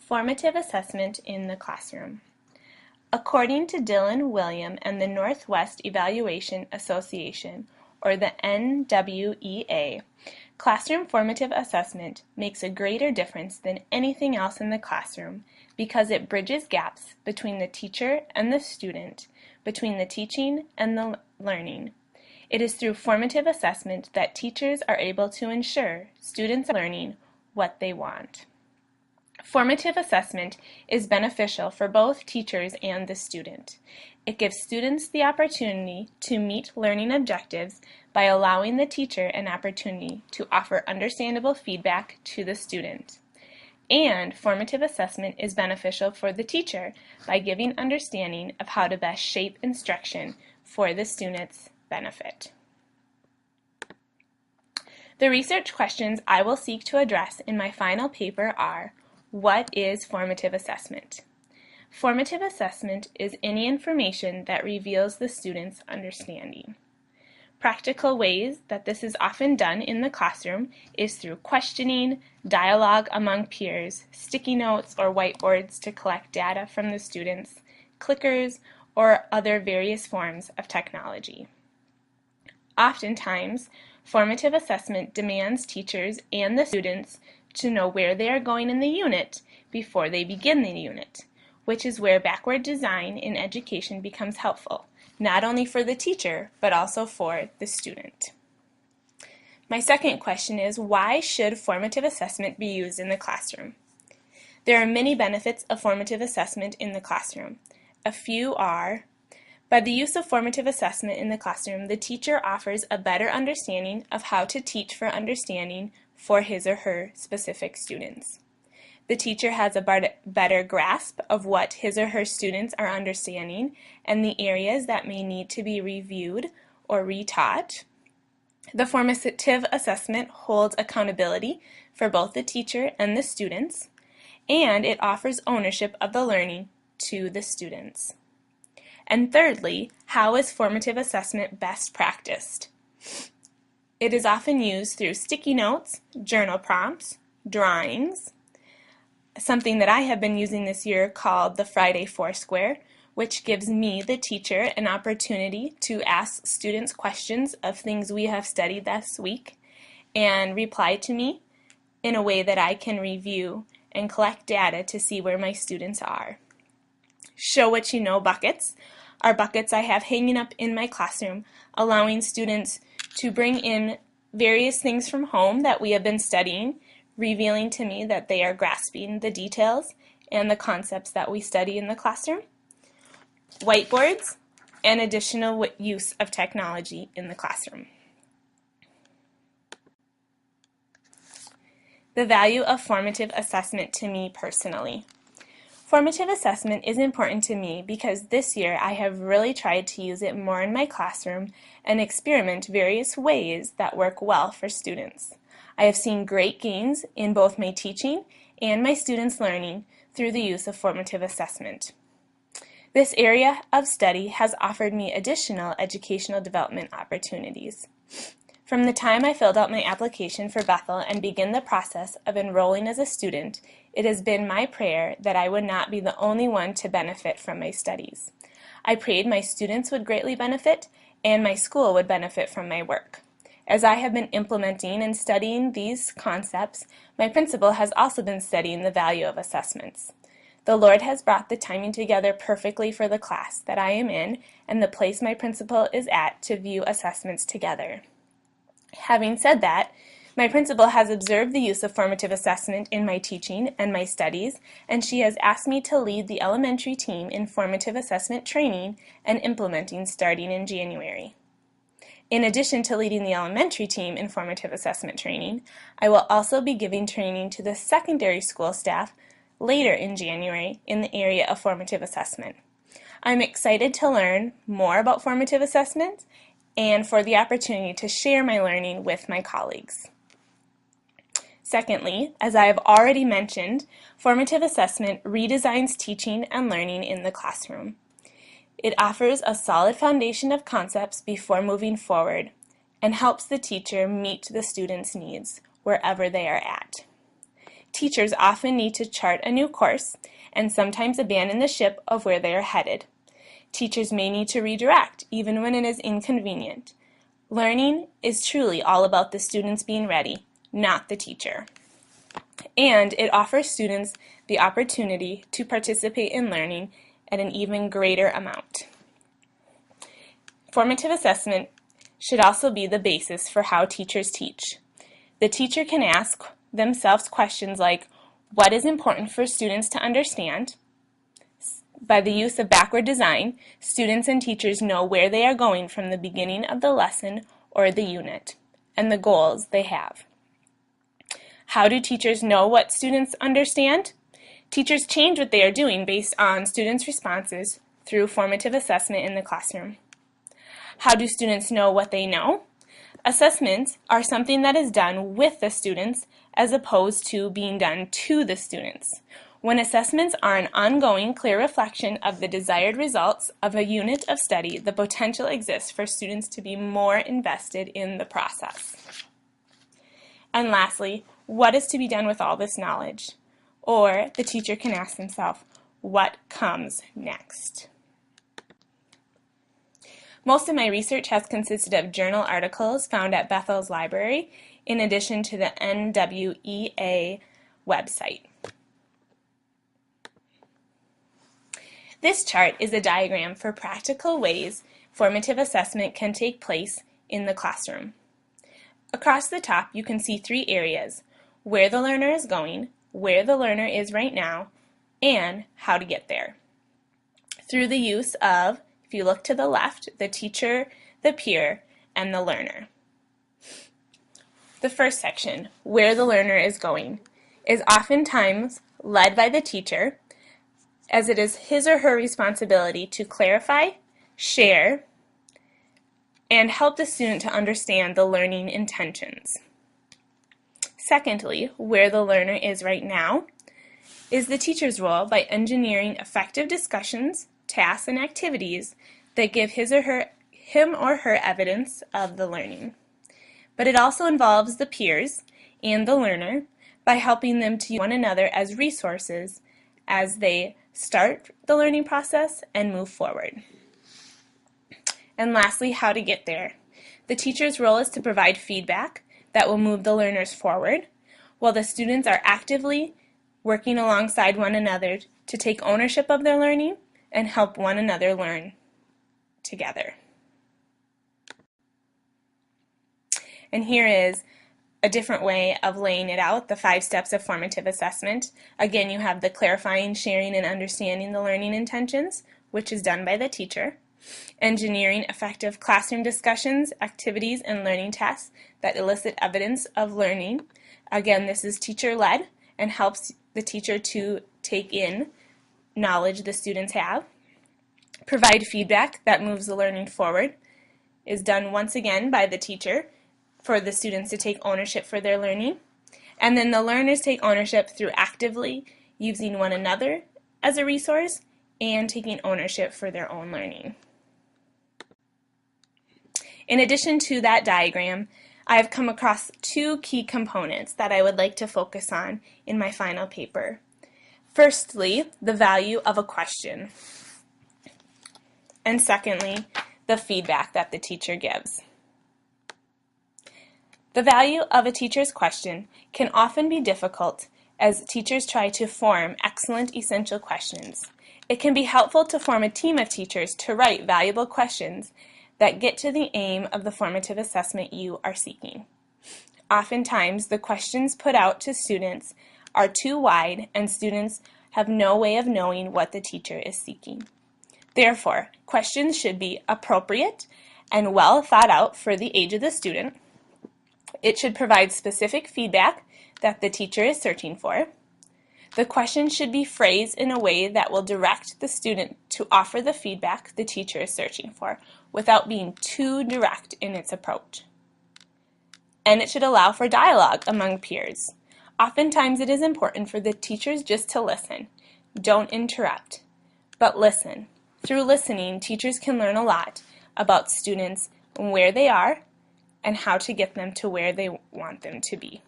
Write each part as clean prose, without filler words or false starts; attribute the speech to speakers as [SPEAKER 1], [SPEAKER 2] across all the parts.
[SPEAKER 1] Formative assessment in the classroom. According to Dylan William and the Northwest Evaluation Association, or the NWEA, classroom formative assessment makes a greater difference than anything else in the classroom because it bridges gaps between the teacher and the student, between the teaching and the learning. It is through formative assessment that teachers are able to ensure students are learning what they want. Formative assessment is beneficial for both teachers and the student. It gives students the opportunity to meet learning objectives by allowing the teacher an opportunity to offer understandable feedback to the student. And formative assessment is beneficial for the teacher by giving understanding of how to best shape instruction for the student's benefit. The research questions I will seek to address in my final paper are: what is formative assessment? Formative assessment is any information that reveals the student's understanding. Practical ways that this is often done in the classroom is through questioning, dialogue among peers, sticky notes or whiteboards to collect data from the students, clickers, or other various forms of technology. Oftentimes, formative assessment demands teachers and the students to know where they are going in the unit before they begin the unit, which is where backward design in education becomes helpful, not only for the teacher, but also for the student. My second question is, why should formative assessment be used in the classroom? There are many benefits of formative assessment in the classroom. A few are: by the use of formative assessment in the classroom, the teacher offers a better understanding of how to teach for understanding for his or her specific students. The teacher has a better grasp of what his or her students are understanding and the areas that may need to be reviewed or retaught. The formative assessment holds accountability for both the teacher and the students, and it offers ownership of the learning to the students. And thirdly, how is formative assessment best practiced? It is often used through sticky notes, journal prompts, drawings, something that I have been using this year called the Friday Foursquare, which gives me, the teacher, an opportunity to ask students questions of things we have studied this week and reply to me in a way that I can review and collect data to see where my students are. Show What You Know buckets are buckets I have hanging up in my classroom, allowing students to bring in various things from home that we have been studying, revealing to me that they are grasping the details and the concepts that we study in the classroom. Whiteboards and additional use of technology in the classroom. The value of formative assessment to me personally. Formative assessment is important to me because this year I have really tried to use it more in my classroom and experiment various ways that work well for students. I have seen great gains in both my teaching and my students' learning through the use of formative assessment. This area of study has offered me additional educational development opportunities. From the time I filled out my application for Bethel and began the process of enrolling as a student, it has been my prayer that I would not be the only one to benefit from my studies. I prayed my students would greatly benefit and my school would benefit from my work. As I have been implementing and studying these concepts, my principal has also been studying the value of assessments. The Lord has brought the timing together perfectly for the class that I am in and the place my principal is at to view assessments together. Having said that, my principal has observed the use of formative assessment in my teaching and my studies, and she has asked me to lead the elementary team in formative assessment training and implementing starting in January. In addition to leading the elementary team in formative assessment training, I will also be giving training to the secondary school staff later in January in the area of formative assessment. I'm excited to learn more about formative assessment and for the opportunity to share my learning with my colleagues. Secondly, as I have already mentioned, formative assessment redesigns teaching and learning in the classroom. It offers a solid foundation of concepts before moving forward and helps the teacher meet the student's needs wherever they are at. teachers often need to chart a new course and sometimes abandon the ship of where they are headed. Teachers may need to redirect, even when it is inconvenient. Learning is truly all about the students being ready, not the teacher. And it offers students the opportunity to participate in learning at an even greater amount. Formative assessment should also be the basis for how teachers teach. The teacher can ask themselves questions like, what is important for students to understand? By the use of backward design, students and teachers know where they are going from the beginning of the lesson or the unit, and the goals they have. How do teachers know what students understand? Teachers change what they are doing based on students' responses through formative assessment in the classroom. How do students know what they know? Assessments are something that is done with the students as opposed to being done to the students. When assessments are an ongoing, clear reflection of the desired results of a unit of study, the potential exists for students to be more invested in the process. And lastly, what is to be done with all this knowledge? Or the teacher can ask themselves, what comes next? Most of my research has consisted of journal articles found at Bethel's Library, in addition to the NWEA website. This chart is a diagram for practical ways formative assessment can take place in the classroom. Across the top, you can see three areas: where the learner is going, where the learner is right now, and how to get there. Through the use of, if you look to the left, the teacher, the peer, and the learner. The first section, where the learner is going, is oftentimes led by the teacher, as it is his or her responsibility to clarify, share, and help the student to understand the learning intentions. Secondly, where the learner is right now is the teacher's role by engineering effective discussions, tasks, and activities that give him or her evidence of the learning. But it also involves the peers and the learner by helping them to use one another as resources as they start the learning process and move forward. And lastly, how to get there. The teacher's role is to provide feedback that will move the learners forward, while the students are actively working alongside one another to take ownership of their learning and help one another learn together. And here is a different way of laying it out, the 5 steps of formative assessment. Again, you have the clarifying, sharing, and understanding the learning intentions, which is done by the teacher. Engineering effective classroom discussions, activities, and learning tasks that elicit evidence of learning. Again, this is teacher-led and helps the teacher to take in knowledge the students have. Provide feedback that moves the learning forward is done once again by the teacher for the students to take ownership for their learning. And then the learners take ownership through actively using one another as a resource and taking ownership for their own learning. In addition to that diagram, I have come across 2 key components that I would like to focus on in my final paper. Firstly, the value of a question. And secondly, the feedback that the teacher gives. The value of a teacher's question can often be difficult as teachers try to form excellent essential questions. It can be helpful to form a team of teachers to write valuable questions that get to the aim of the formative assessment you are seeking. Oftentimes, the questions put out to students are too wide and students have no way of knowing what the teacher is seeking. Therefore, questions should be appropriate and well thought out for the age of the student. It should provide specific feedback that the teacher is searching for. The question should be phrased in a way that will direct the student to offer the feedback the teacher is searching for without being too direct in its approach. And it should allow for dialogue among peers. Oftentimes it is important for the teachers just to listen. Don't interrupt, but listen. Through listening, teachers can learn a lot about students and where they are and how to get them to where they want them to be.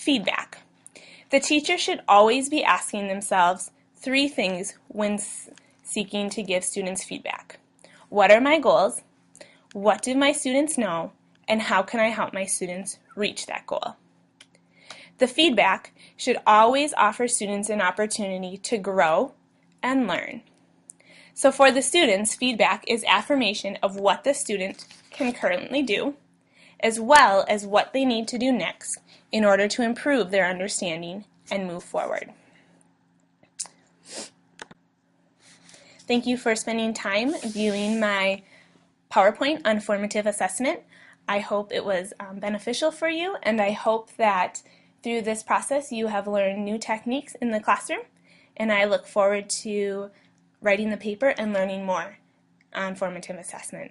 [SPEAKER 1] Feedback. The teacher should always be asking themselves 3 things when seeking to give students feedback. What are my goals? What do my students know? And how can I help my students reach that goal? The feedback should always offer students an opportunity to grow and learn. So for the students, feedback is affirmation of what the student can currently do, as well as what they need to do next in order to improve their understanding and move forward. Thank you for spending time viewing my PowerPoint on formative assessment. I hope it was beneficial for you, and I hope that through this process you have learned new techniques in the classroom, and I look forward to writing the paper and learning more on formative assessment.